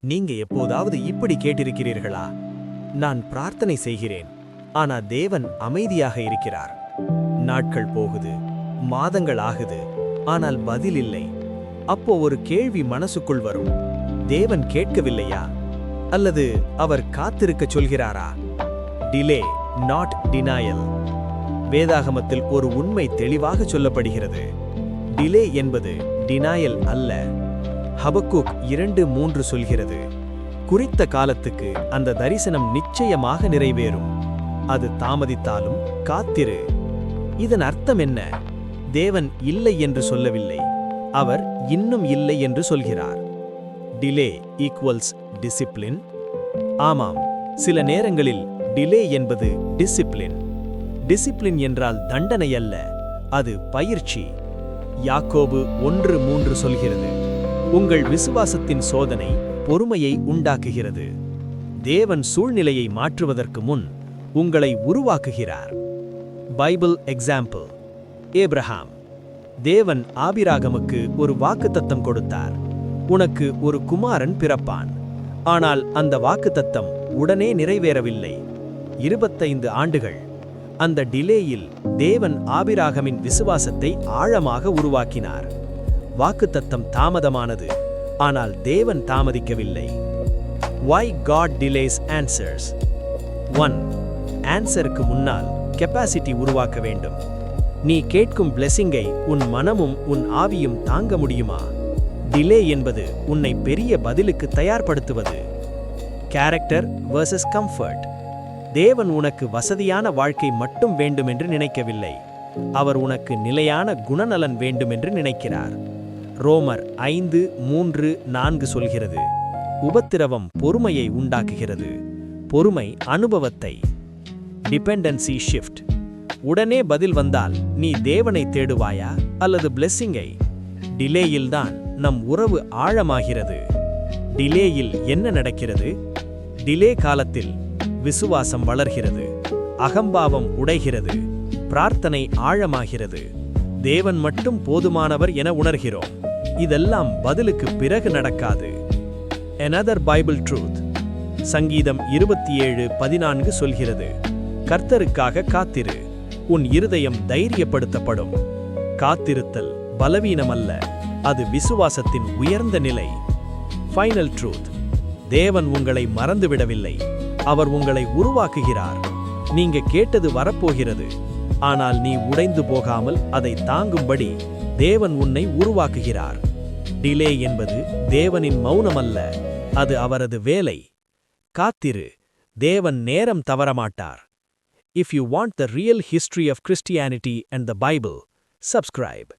நீங்க எப்போதாவது இப்படி கேட்டிருக்கிறீர்களா? நான் பிரார்த்தனை செய்கிறேன், ஆனா தேவன் அமைதியாக இருக்கிறார். நாட்கள் போகுது, மாதங்கள் ஆகுது, ஆனால் பதில் இல்லை. அப்போ ஒரு கேள்வி மனசுக்குள் வரும். தேவன் கேட்கவில்லையா? அல்லது அவர் காத்திருக்க சொல்கிறாரா? Delay, not denial. வேதாகமத்தில் ஒரு உண்மை தெளிவாக சொல்லப்படுகிறது. டிலே என்பது டினாயல் அல்ல. ஹபக்கூக் 2:3 சொல்கிறது, குறித்த காலத்துக்கு அந்த தரிசனம் நிச்சயமாக நிறைவேறும். அது தாமதித்தாலும் காத்திரு. இதன் அர்த்தம் என்ன? தேவன் இல்லை என்று சொல்லவில்லை, அவர் இன்னும் இல்லை என்று சொல்கிறார். Delay equals discipline. ஆமாம், சில நேரங்களில் டிலே என்பது டிசிப்ளின். டிசிப்ளின் என்றால் தண்டனை அல்ல, அது பயிற்சி. யாக்கோபு 1:3 சொல்கிறது, உங்கள் விசுவாசத்தின் சோதனை பொறுமையை உண்டாக்குகிறது. தேவன் சூழ்நிலையை மாற்றுவதற்கு முன் உங்களை உருவாக்குகிறார். Bible example. ஏப்ரஹாம். தேவன் ஆபிராகமுக்கு ஒரு வாக்குத்தத்தம் கொடுத்தார், உனக்கு ஒரு குமாரன் பிறப்பான். ஆனால் அந்த வாக்குத்தத்தம் உடனே நிறைவேறவில்லை. 25 ஆண்டுகள். அந்த டிலேயில் தேவன் ஆபிராகமின் விசுவாசத்தை ஆழமாக உருவாக்கினார். வாக்குத்தத்தம் தாமதமானது, ஆனால் தேவன் தாமதிக்கவில்லை. Why God delays answers? 1. ஆன்சருக்கு முன்னால் கெப்பாசிட்டி உருவாக்க வேண்டும். நீ கேட்கும் பிளெஸிங்கை உன் மனமும் உன் ஆவியும் தாங்க முடியுமா? டிலே என்பது உன்னை பெரிய பதிலுக்கு தயார்படுத்துவது. Character versus comfort. தேவன் உனக்கு வசதியான வாழ்க்கை மட்டும் வேண்டுமென்று நினைக்கவில்லை, அவர் உனக்கு நிலையான குணநலன் வேண்டுமென்று நினைக்கிறார். ரோமர் 5:3-4 சொல்கிறது, உபத்திரவம் பொறுமையை உண்டாக்குகிறது, பொறுமை அனுபவத்தை. Dependency shift. உடனே பதில் வந்தால் நீ தேவனை தேடுவாயா அல்லது பிளெஸிங்கை? டிலேயில்தான் நம் உறவு ஆழமாகிறது. டிலேயில் என்ன நடக்கிறது? டிலே காலத்தில் விசுவாசம் வளர்கிறது, அகம்பாவம் உடைகிறது, பிரார்த்தனை ஆழமாகிறது, தேவன் மட்டும் போதுமானவர் என உணர்கிறோம். இதெல்லாம் பதிலுக்கு பிறகு நடக்காது. Another Bible truth. சங்கீதம் 27:14 சொல்கிறது, கர்த்தருக்காக காத்திரு, உன் இருதயம் தைரியப்படுத்தப்படும். காத்திருத்தல் பலவீனமல்ல, அது விசுவாசத்தின் உயர்ந்த நிலை. Final truth. தேவன் உங்களை மறந்துவிடவில்லை, அவர் உங்களை உருவாக்குகிறார். நீங்க கேட்டது வரப்போகிறது, ஆனால் நீ உடைந்து போகாமல் அதை தாங்கும்படி தேவன் உன்னை உருவாக்குகிறார். டிலே என்பது தேவனின் மௌனமல்ல, அது அவரது வேலை. காத்திரு, தேவன் நேரம் தவறமாட்டார். If you want the real history of Christianity and the Bible, subscribe.